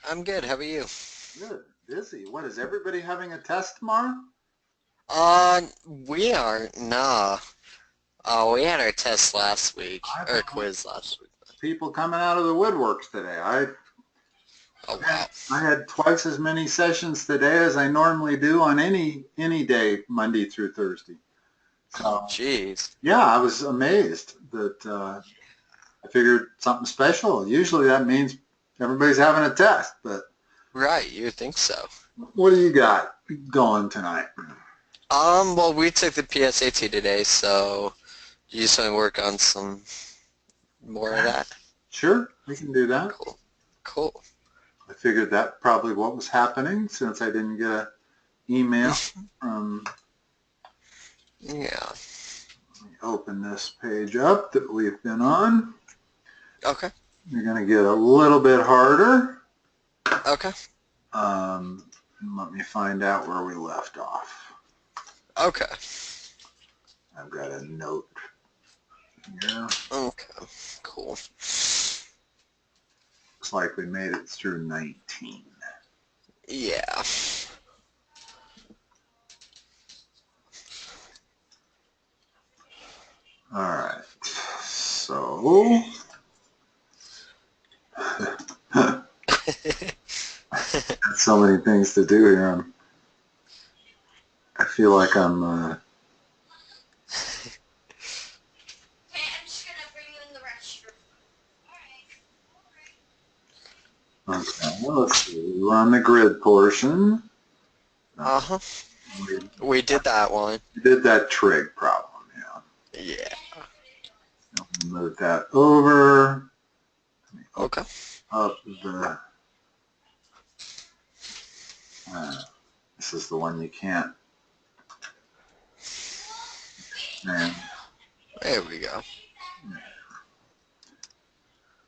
I'm good. How about you? Good. Busy. What, is everybody having a test tomorrow? We are nah. We had our test last week, I've or had quiz last week. people coming out of the woodworks today. Oh wow. I had twice as many sessions today as I normally do on any day, Monday through Thursday. Oh So jeez. yeah, I was amazed that I figured something special. Usually that means everybody's having a test, but Right, you would think so. what do you got going tonight? Well, we took the PSAT today, so you just want to work on some more of Okay. that. Sure, we can do that. Cool. Cool. I figured that probably what was happening since I didn't get an email from. Yeah. Let me open this page up that we've been on. Okay. You're going to get a little bit harder. Okay. Let me find out where we left off. Okay. I've got a note here. Okay. Cool. Looks like we made it through 19. Yeah. All right. So so many things to do here. I feel like I'm I'm just gonna bring you in the restroom. okay. Well, let's see. We're on the grid portion. Uh-huh. We We did that one. did that trig problem. Yeah. Yeah. Move that over. Okay. Up the. This is the one you can't. And, There we go.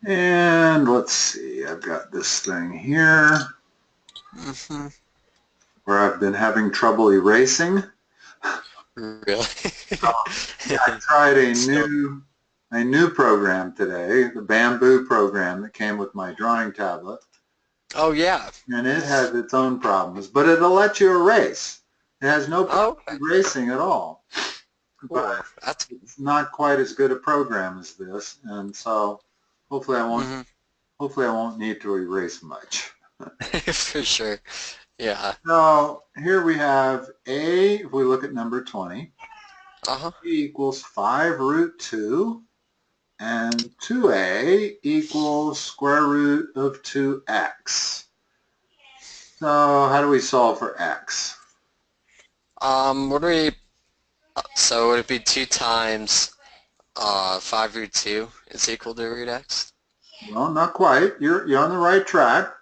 and let's see. I've got this thing here Mm-hmm. where I've been having trouble erasing. Really? I tried a new program today, the Bamboo program that came with my drawing tablet, Oh yeah. and it has its own problems, but it'll let you erase. It has no problem Okay. erasing at all, but Cool. That's it's not quite as good a program as this, and so hopefully I won't need to erase much. for sure. Yeah. So here we have A, if we look at number 20, Uh-huh. A equals 5 root 2, and 2A equals square root of 2x. So how do we solve for x? What do we so would it be 2 times 5 root 2 is equal to root x? Well, not quite. You're on the right track. Okay.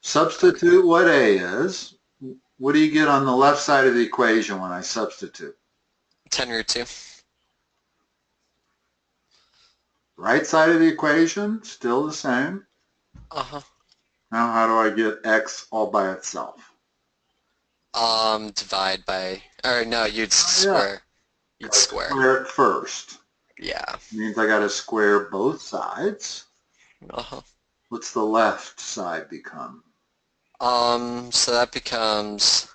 Substitute what A is. What do you get on the left side of the equation when I substitute? 10 root 2. Right side of the equation, still the same. Uh-huh. Now how do I get x all by itself? Divide by or no, you'd Yeah, square. You'd square. square it first. Yeah. Means I got to square both sides. Uh-huh. What's the left side become? So that becomes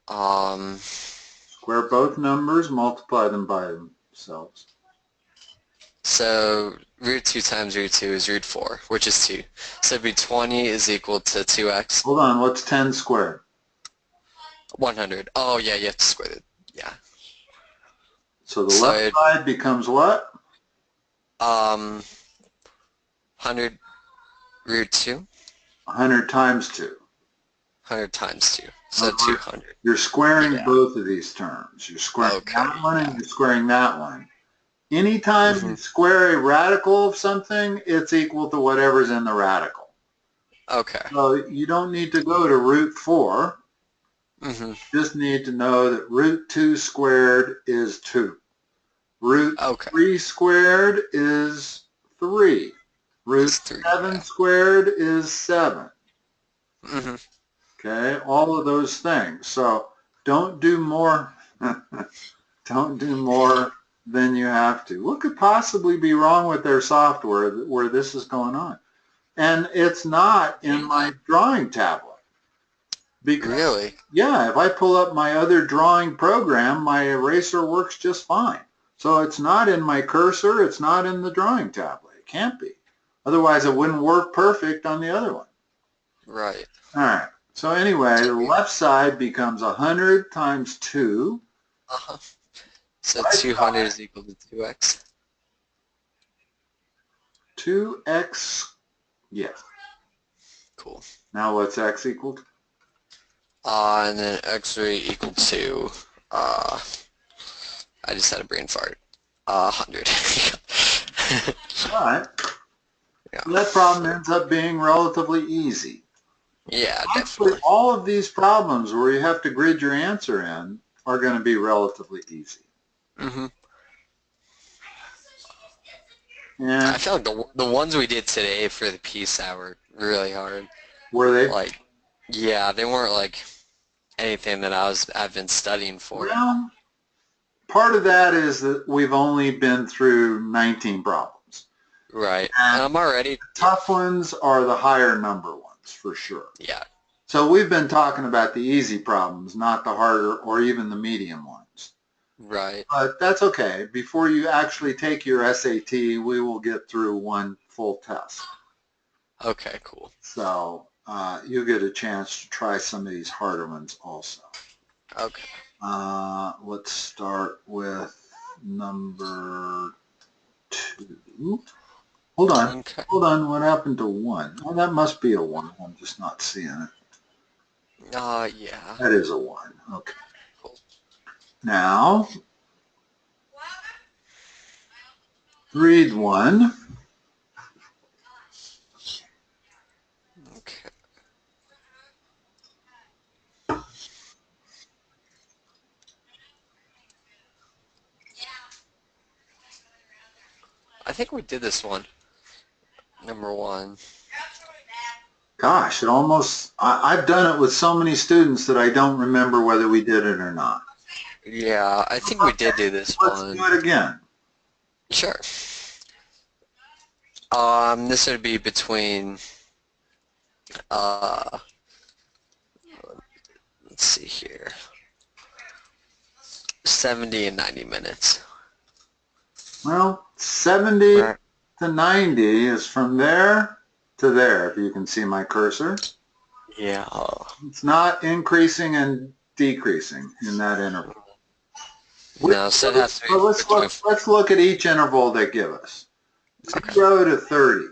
um Square both numbers, multiply them by themselves. so root 2 times root 2 is root 4, which is 2. So it'd be 20 is equal to 2x. Hold on, what's 10 squared? 100. Oh yeah, you have to square it. Yeah. So the So left side becomes what? 100 root 2, 100 times 2. 100 times 2. So 200. You're squaring Yeah. both of these terms. You're squaring Okay. that one and Yeah. you're squaring that one. Anytime you square a radical of something, it's equal to whatever's in the radical. Okay. So you don't need to go to root 4. Mm-hmm. You just need to know that root 2 squared is 2. Root Okay. 3 squared is 3. Root 3, 7 yeah. squared is 7. Mm-hmm. Okay, all of those things. So don't do more. Don't do more than you have to. What could possibly be wrong with their software where this is going on? and it's not in my drawing tablet. Because, Really? yeah, if I pull up my other drawing program, my eraser works just fine. So it's not in my cursor, it's not in the drawing tablet. It can't be. Otherwise, it wouldn't work perfect on the other one. Right. All right. So anyway, the left side becomes 100 times 2. Uh-huh. So Right 200 side, is equal to 2x. 2x, yes. Cool. Now what's x equal to? And then x will be equal to, I just had a brain fart, 100. All right. Yeah. So that problem ends up being relatively easy. Yeah, Actually, definitely. all of these problems where you have to grid your answer in are going to be relatively easy. Mm-hmm. And I feel like the ones we did today for the PSAT were really hard. were they? Like, yeah, they weren't like anything that I've been studying for. Well, part of that is that we've only been through 19 problems. Right. And And I'm already, the tough ones are the higher number ones, for sure. yeah. So we've been talking about the easy problems, not the harder or even the medium ones. Right. But that's okay. Before you actually take your SAT, we will get through one full test. Okay, cool. So you'll get a chance to try some of these harder ones also. Okay. Let's start with number 2. Hold on. Okay. Hold on. What happened to 1? Oh, that must be a 1. I'm just not seeing it. Yeah. That is a 1. Okay. Cool. Now, read 1. Okay. I think we did this one. Number 1. Gosh, I've done it with so many students that I don't remember whether we did it or not. Yeah, I think we did do this Let's one. do it again. Sure. This would be between, let's see here, 70 and 90 minutes. Well, 70 Right. to 90 is from there to there, if you can see my cursor. Yeah. It's not increasing and decreasing in that interval. No, so it has to be Well, between, let's look at each interval they give us. okay. 0 to 30.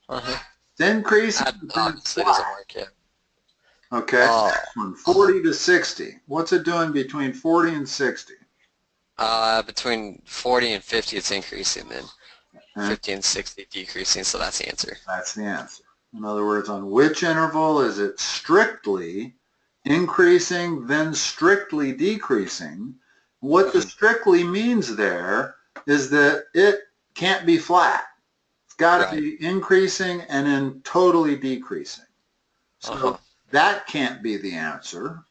Uh-huh. It's increasing, That but then it's obviously doesn't flat. work yet. Okay, Oh. next one, 40 to 60. What's it doing between 40 and 60? Between 40 and 50 it's increasing, then Okay, 50 and 60 decreasing, so that's the answer. that's the answer. In other words, on which interval is it strictly increasing, then strictly decreasing? What the strictly means there is that it can't be flat. It's got to Right. be increasing and then totally decreasing. So Uh-huh. that can't be the answer,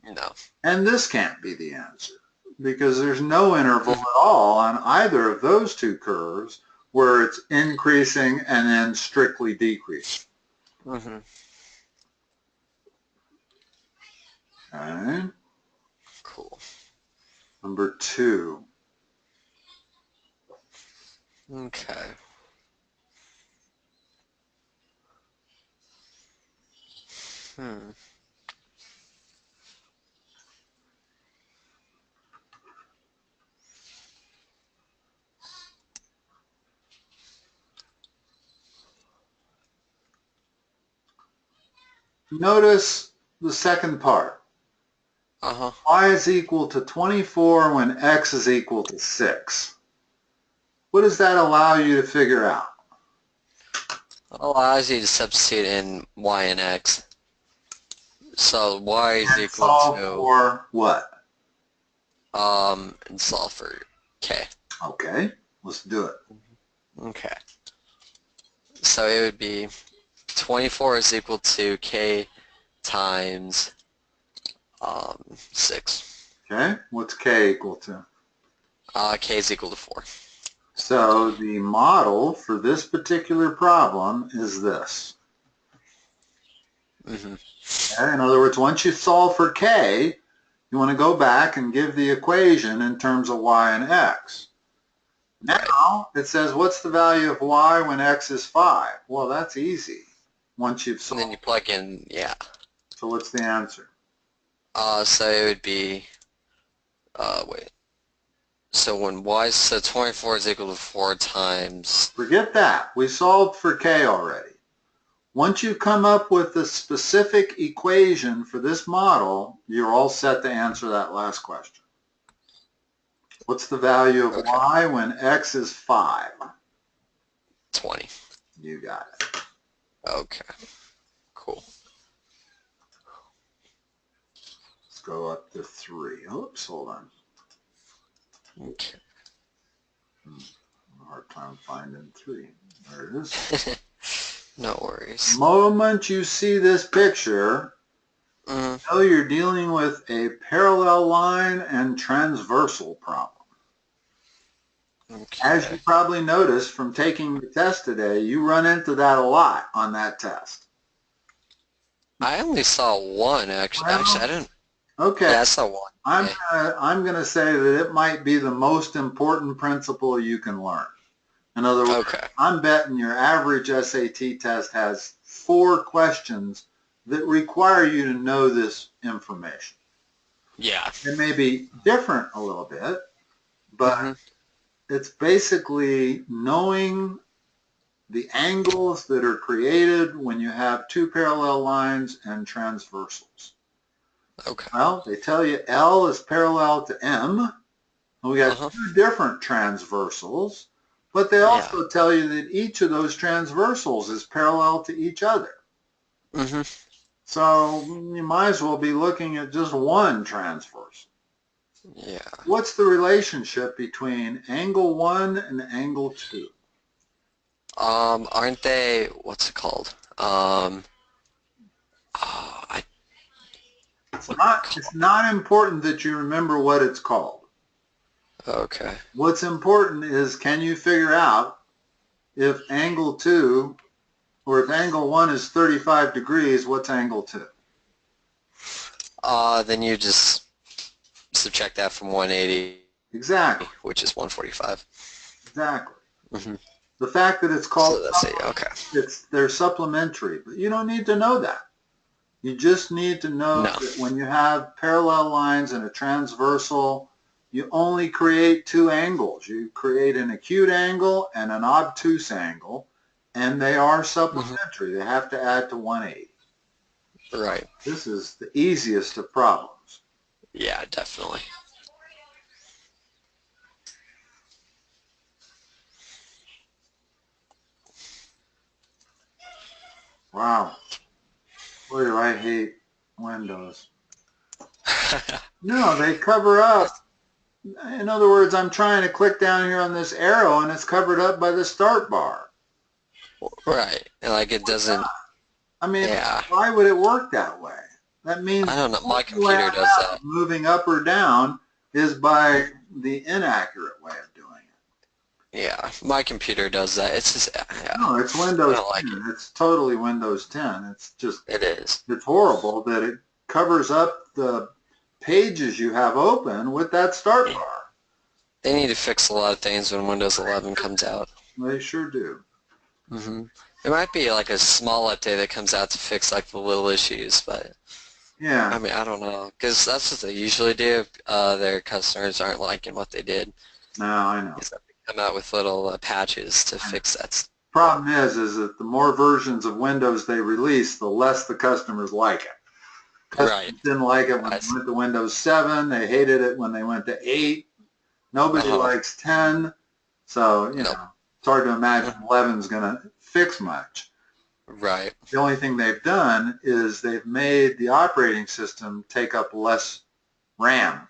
No. and this can't be the answer, because there's no interval at all on either of those two curves where it's increasing and then strictly decreasing. Mm-hmm. Okay. Cool. Number 2. Okay. Hmm. Notice the second part. Uh-huh. Y is equal to 24 when x is equal to 6. What does that allow you to figure out? Allows you to substitute in y and x. So y is And equal solve to, for what? and solve for k. Okay, let's do it. Okay. So it would be 24 is equal to k times 6. Okay, what's k equal to? K is equal to 4. So the model for this particular problem is this. Mm-hmm. Okay? In other words, once you solve for k, you want to go back and give the equation in terms of y and x. Right. Now it says, what's the value of y when x is 5? Well, that's easy once you've And then you solved. plug in, yeah. So what's the answer? So it would be, wait. So when y, so 24 is equal to 4 times, Forget that. We solved for k already. Once you come up with the specific equation for this model, you're all set to answer that last question. What's the value of okay, y when x is 5? 20. You got it. Okay, cool. Let's go up to 3. Oops, hold on. Okay. Hard time finding 3. There it is. No worries. The moment you see this picture, Mm-hmm. you know you're dealing with a parallel line and transversal problem. As Okay. you probably noticed from taking the test today, you run into that a lot on that test. I only saw one, actually. Actually, I Well, didn't. okay. Yeah, I saw one. Okay. I'm gonna say that it might be the most important principle you can learn. In other words, Okay. I'm betting your average SAT test has 4 questions that require you to know this information. Yeah. It may be different a little bit, Mm-hmm. but it's basically knowing the angles that are created when you have 2 parallel lines and transversals. Okay. Well, they tell you L is parallel to M, and we got Uh-huh. 2 different transversals, but they Yeah. also tell you that each of those transversals is parallel to each other. Mm-hmm. So you might as well be looking at just one transversal. Yeah. What's the relationship between angle 1 and angle 2? Aren't they, what's it called? Oh, It's what's it not, called? it's not important that you remember what it's called. Okay. What's important is, can you figure out if angle 2, or if angle 1 is 35 degrees, what's angle 2? Then you just subtract that from 180, Exactly. which is 145. Exactly. Mm-hmm. The fact that it's So called, that's it. Okay. they're supplementary, but you don't need to know that. You just need to know No. that when you have parallel lines and a transversal, you only create 2 angles. You create an acute angle and an obtuse angle, and they are Mm-hmm. supplementary. They have to add to 180. Right. This is the easiest of problems. Yeah, definitely. Wow. Boy, do I hate Windows. No, they cover up. In other words, I'm trying to click down here on this arrow and it's covered up by the start bar. Right. And like it doesn't, I mean, yeah. why would it work that way? That means I don't know. the My only way I computer does have that. of moving up or down is by the inaccurate way of doing it. Yeah. My computer does that. It's just, yeah. No, it's I Windows don't like it. 10. It's totally Windows 10. It's just, It is. it's horrible that it covers up the pages you have open with that start bar. They need to fix a lot of things when Windows 11 comes out. They sure do. Mm-hmm. There might be like a small update that comes out to fix like the little issues, but Yeah. I mean, I don't know, because that's what they usually do. Their customers aren't liking what they did. No, I know. Is that they come out with little patches to fix that. Problem is that the more versions of Windows they release, the less the customers like it. Right. Customers didn't like it when I they see. went to Windows 7. They hated it when they went to 8. Nobody Uh-huh. likes 10. So, Nope. it's hard to imagine 11's going to fix much. Right. The only thing they've done is they've made the operating system take up less RAM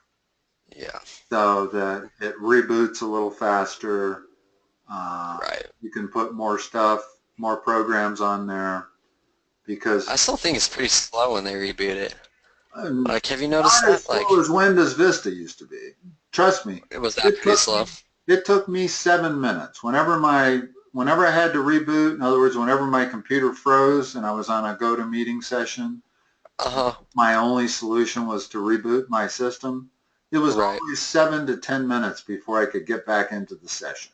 Yeah. so that it reboots a little faster. Right. You can put more stuff, more programs on there because I still think it's pretty slow when they reboot it. not Like, have you noticed as that? Like, slow as Windows Vista used to be. Trust me, it was that it pretty took me, slow. It took me 7 minutes. Whenever I had to reboot, in other words, whenever my computer froze and I was on a GoToMeeting session, Uh-huh. my only solution was to reboot my system. It was Right. always 7 to 10 minutes before I could get back into the session.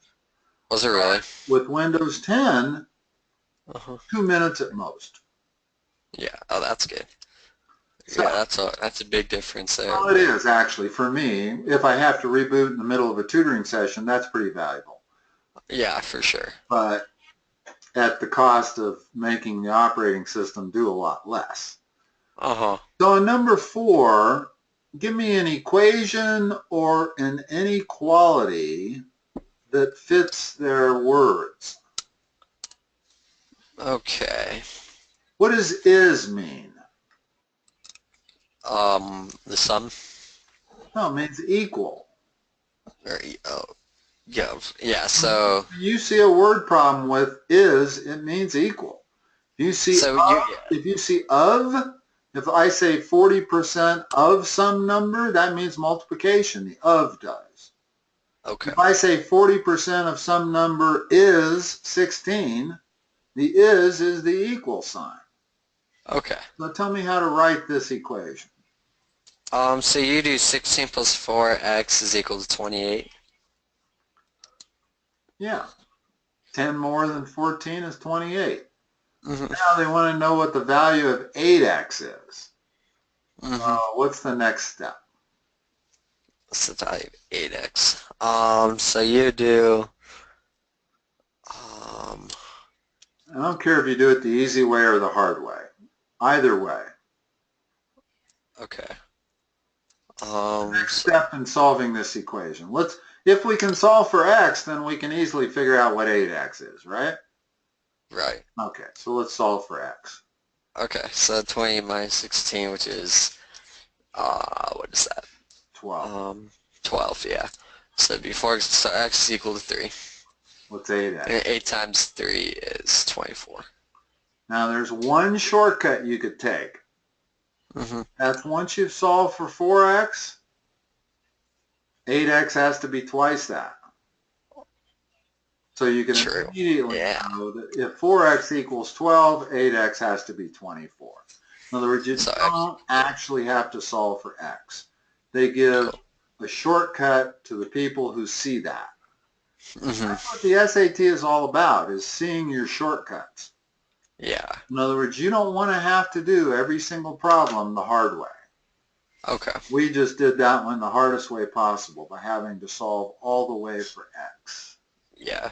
Was it really? With Windows 10, Uh-huh. 2 minutes at most. Yeah. Oh, that's good. So, Yeah, that's a big difference there. well, it is actually for me. If I have to reboot in the middle of a tutoring session, that's pretty valuable. Yeah, for sure. But at the cost of making the operating system do a lot less. Uh-huh. So in number 4, give me an equation or an inequality that fits their words. Okay. What does is mean? The sum? No, it means equal. Or, oh, yeah. Yeah, so, When you see a word problem with is, it means equal. If you see so of, you, if you see of, if I say 40% of some number, that means multiplication. The of does. okay. If I say 40% of some number is 16, the is the equal sign. Okay. So tell me how to write this equation. So you do 16 plus 4x is equal to 28. Yeah, 10 more than 14 is 28. Mm-hmm. Now they want to know what the value of 8x is. Mm-hmm. What's the next step? What's the value of 8x? So you do, um, I don't care if you do it the easy way or the hard way. Either way. okay. Next So, step in solving this equation. If we can solve for x, then we can easily figure out what 8x is, right? right. Okay, so let's solve for x. Okay, so 20 minus 16, which is, what is that? 12. 12, yeah. So before so x is equal to 3. What's 8x? And 8 times 3 is 24. Now there's one shortcut you could take. Mm-hmm. That's once you've solved for 4x, 8x has to be twice that. So you can True. immediately Yeah. know that if 4x equals 12, 8x has to be 24. In other words, you So x, don't actually have to solve for x. They give cool. a shortcut to the people who see that. Mm-hmm. That's what the SAT is all about, is seeing your shortcuts. Yeah. In other words, you don't want to have to do every single problem the hard way. Okay. We just did that one the hardest way possible by having to solve all the way for x. Yeah.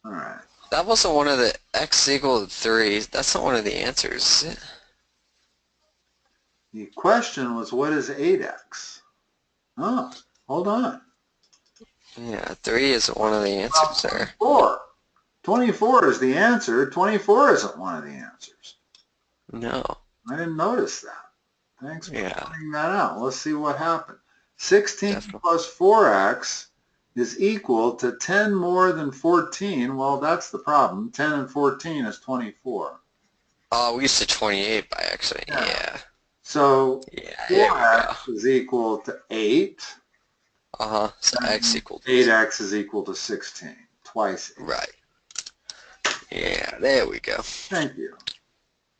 All right. That wasn't one of the x equal to 3. That's not one of the answers, is it? The question was, what is 8x? Oh, hold on. Yeah, 3 isn't one of the answers there. 24. 24 is the answer. 24 isn't one of the answers. No. I didn't notice that. Thanks for Yeah, pointing that out. Let's see what happened. 16 definitely. plus 4x is equal to 10 more than 14. Well, that's the problem. 10 and 14 is 24. Oh, we used to 28 by accident. Yeah. Yeah. So Yeah, here we 4x go. is equal to 8. Uh-huh. So x And equal to 8x is equal to 16. Twice 8. right. Yeah, there we go. Thank you.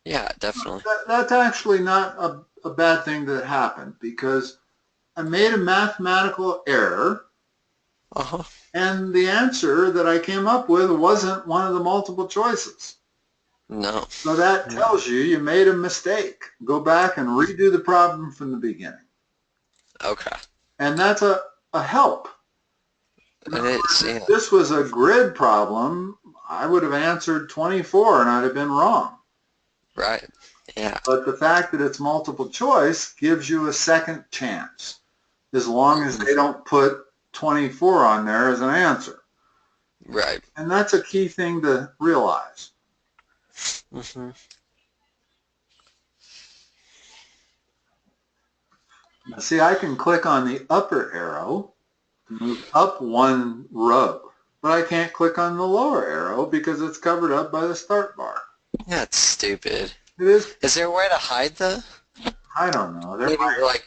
Yeah, definitely. That's actually not a bad thing that happened, because I made a mathematical error Uh-huh. and the answer that I came up with wasn't one of the multiple choices. No. So that tells you made a mistake. Go back and redo the problem from the beginning. Okay. And that's a help. It is, yeah. If this was a grid problem, I would have answered 24 and I'd have been wrong. Right. Yeah. But the fact that it's multiple choice gives you a second chance, as long as they don't put 24 on there as an answer. Right. And that's a key thing to realize. Mm-hmm. Now, see, I can click on the upper arrow to move up one row, but I can't click on the lower arrow because it's covered up by the start bar. That's stupid. It is. Is there a way to hide the? I don't know. Maybe like might,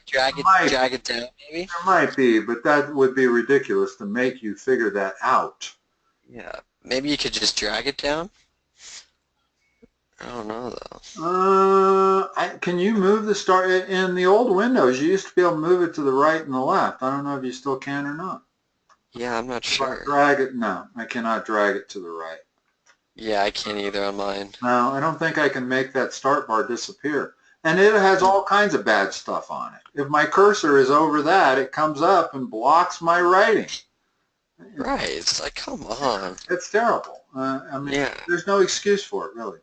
drag it down, maybe? there might be, but that would be ridiculous to make you figure that out. Yeah. Maybe you could just drag it down? I don't know, though. Can you move the star in the old Windows? You used to be able to move it to the right and the left. I don't know if you still can or not. Yeah, I'm not If I sure. drag it, no, I cannot drag it to the right. Yeah, I can't either on mine. No, I don't think I can make that start bar disappear. And it has all kinds of bad stuff on it. If my cursor is over that, it comes up and blocks my writing. Right, it's like, come on. It's terrible. I mean, Yeah. there's no excuse for it, really.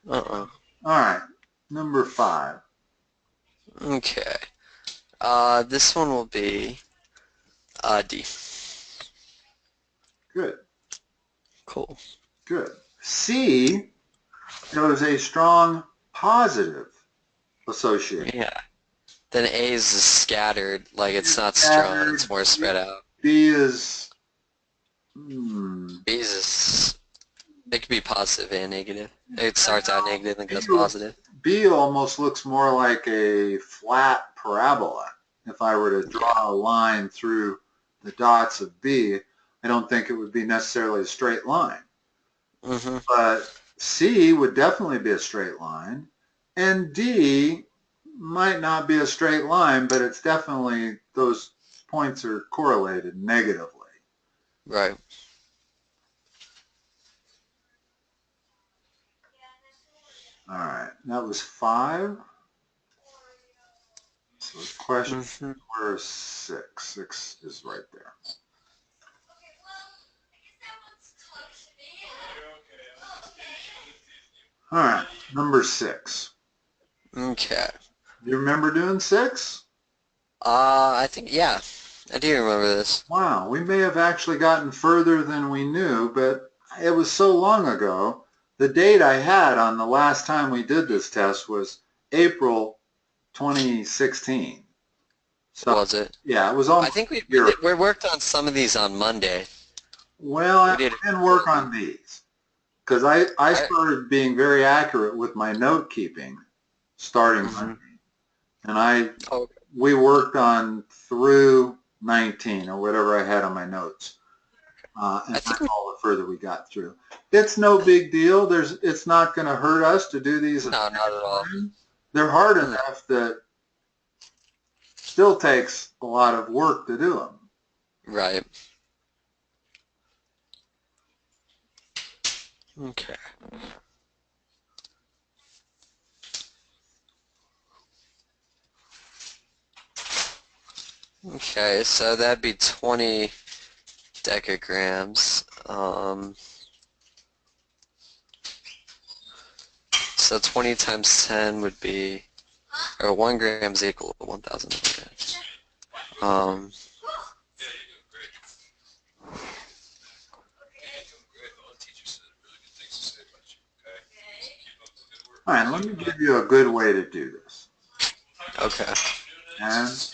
Uh-uh. All right, number 5. Okay. This one will be D. Good, Cool. good. C shows a strong positive association. Yeah. Then A is scattered, like it's not Scattered. strong, it's more spread out. B is, B is, it could be positive and negative. It starts out negative and goes positive. B almost looks more like a flat parabola. If I were to draw a line through the dots of B, I don't think it would be necessarily a straight line. Mm-hmm. But C would definitely be a straight line, and D might not be a straight line, but it's definitely, those points are correlated negatively. Right. All right, that was 5. So question number 6. 6 is right there. All right, number 6. Okay. You remember doing 6? I think, yeah, I do remember this. Wow, we may have actually gotten further than we knew, but it was so long ago. The date I had on the last time we did this test was April 2016. So, Was it? yeah, it was almost I think we a year. we worked on some of these on Monday. Well, I We did. didn't work on these because I started being very accurate with my note keeping starting Monday. And Oh, we worked on through 19 or whatever I had on my notes. And that's all the further we got through. It's no big deal. It's not going to hurt us to do these. no, not at all. They're hard enough that still takes a lot of work to do them. Right. Okay. Okay, so that'd be 20 decagrams. So 20 times 10 would be, or 1 gram is equal to 1,000 milligrams. All right, let me give you a good way to do this. Okay. And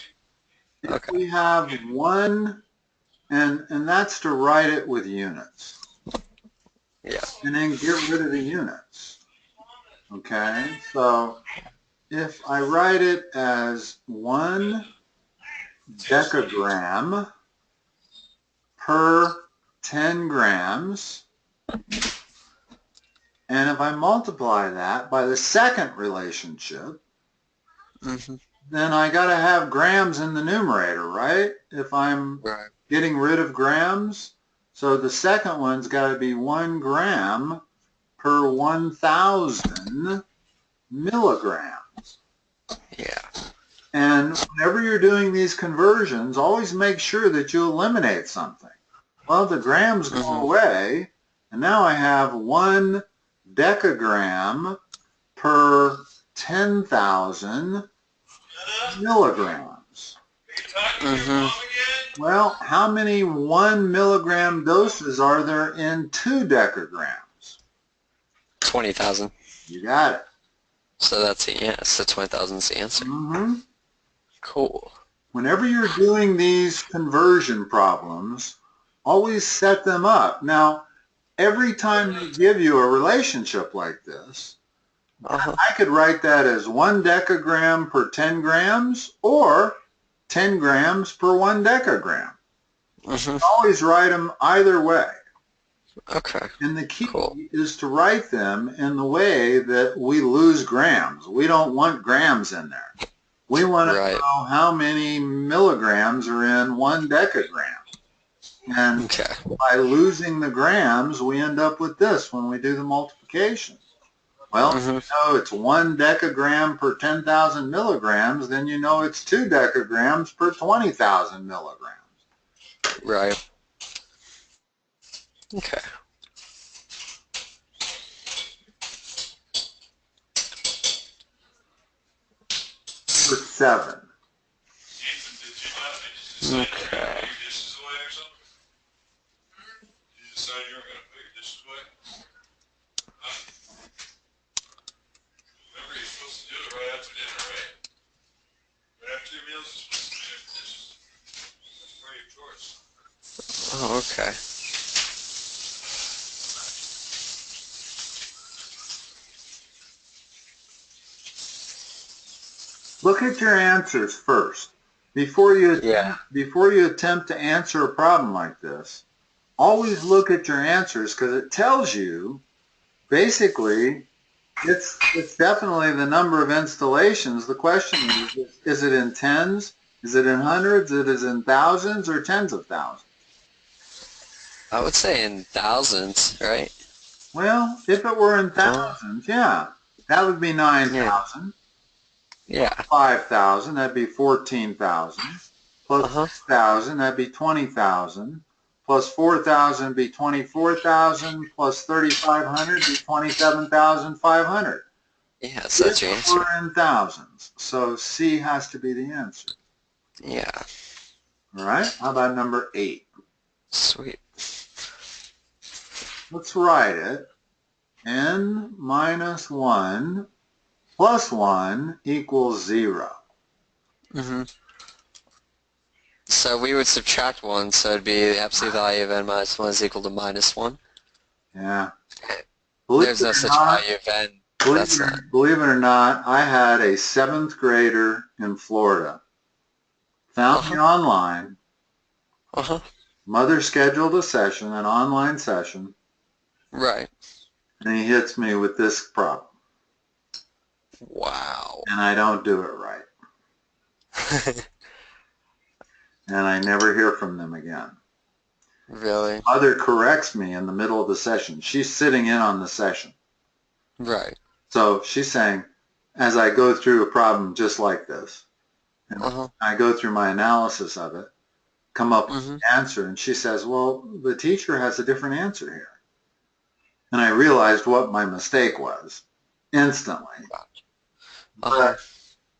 if we have one, and that's to write it with units. Yeah. And then get rid of the units. Okay, so if I write it as 1 decagram per 10 grams, and if I multiply that by the second relationship, then I got to have grams in the numerator, right? If I'm getting rid of grams, so the second one's got to be 1 gram per 1,000 milligrams. Yeah. And whenever you're doing these conversions, always make sure that you eliminate something. Well, the grams go away, and now I have 1 decagram per 10,000 milligrams. Well, how many 1 milligram doses are there in 2 decagrams? 20,000. You got it. So that's the answer. So 20,000 is the answer. Cool. Whenever you're doing these conversion problems, always set them up. Now, every time they give you a relationship like this, Uh-huh. I could write that as 1 decagram per 10 grams or 10 grams per 1 decagram. Mm-hmm. Always write them either way. Okay. And the Cool. key is to write them in the way that we lose grams. We don't want grams in there. We want to Right. know how many milligrams are in 1 decagram. And Okay. by losing the grams, we end up with this when we do the multiplication. Well, if Mm-hmm. you know it's 1 decagram per 10,000 milligrams, then you know it's 2 decagrams per 20,000 milligrams. Right. Okay. Number 7. Okay. Oh, okay. Look at your answers first. Before you Yeah. attempt to answer a problem like this, always look at your answers because it tells you basically it's definitely the number of installations. The question is it in tens? Is it in hundreds? Is it in thousands or tens of thousands? I would say in thousands, right? Well, if it were in Oh, thousands, yeah, that would be yeah. 9,000. Yeah. 5,000, that'd be 14,000. Plus Uh-huh. 6,000, that'd be 20,000. Plus 4,000 would be 24,000. Plus 3,500 would be 27,500. Yeah, so If that's your it answer. were in thousands. So C has to be the answer. Yeah. All right, how about number 8? Sweet. Let's write it. N minus 1 plus 1 equals 0. Mm-hmm. So we would subtract 1, so it'd be the absolute value of n minus 1 is equal to minus 1. Yeah. Believe There's it no or such not, value of n. Believe That's not. believe it or not, I had a 7th grader in Florida. Found me Uh-huh. online. Uh-huh. Mother scheduled a session, an online session, Right. and he hits me with this problem. Wow. And I don't do it right. And I never hear from them again. Really? Mother corrects me in the middle of the session. She's sitting in on the session. Right. So she's saying, as I go through a problem just like this, and Uh-huh. I go through my analysis of it, come up with Mm-hmm. an answer, and she says, well, the teacher has a different answer here. And I realized what my mistake was instantly. Uh-huh. But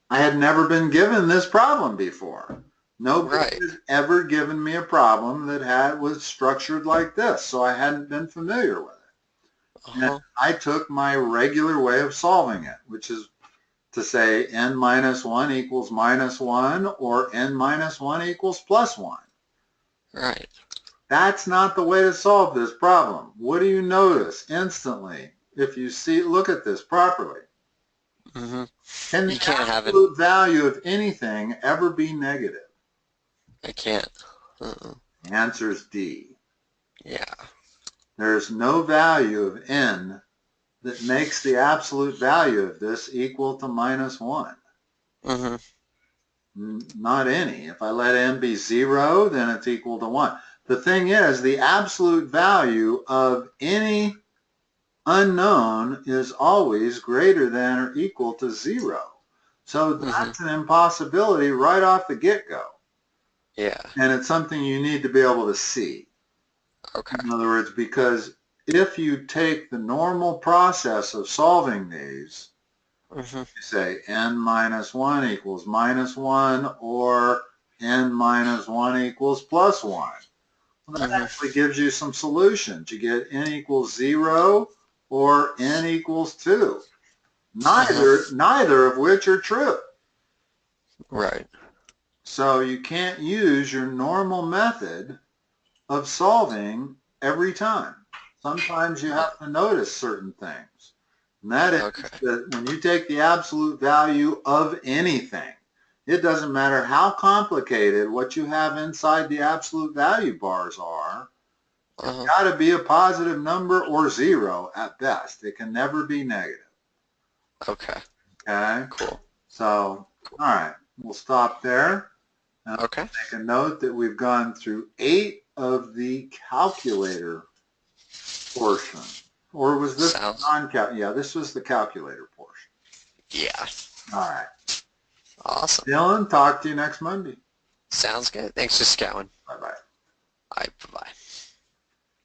I had never been given this problem before. Nobody Right. had ever given me a problem that was structured like this, so I hadn't been familiar with it. And Uh-huh. I took my regular way of solving it, which is to say n minus 1 equals minus 1 or n minus 1 equals plus 1. Right. That's not the way to solve this problem. What do you notice instantly if you look at this properly? Mm-hmm. Can You the can't have it. absolute value of anything ever be negative? I can't. Uh-uh. The answer is D. Yeah. There's no value of n that makes the absolute value of this equal to minus 1. Mm-hmm. Not any. If I let n be 0, then it's equal to 1. The thing is, the absolute value of any unknown is always greater than or equal to 0. So that's an impossibility right off the get-go. Yeah. And it's something you need to be able to see. Okay. In other words, because if you take the normal process of solving these, Mm-hmm. you say n minus 1 equals minus 1 or n minus 1 equals plus 1. Well, that actually gives you some solutions. You get n equals 0 or n equals 2. Neither of which are true. Right. So you can't use your normal method of solving every time. Sometimes you have to notice certain things. And that is Okay. that when you take the absolute value of anything, it doesn't matter how complicated what you have inside the absolute value bars are, it's Uh-huh. got to be a positive number or zero at best. It can never be negative. Okay. Okay? Cool. So, all right, we'll stop there. And I'll Okay. make a note that we've gone through 8 of the calculator portion. Or was this Sounds. non-cal? Yeah, this was the calculator portion. Yeah. All right. Awesome. Dylan, talk to you next Monday. Sounds good. Thanks for scouting. Bye-bye. All right. Bye-bye.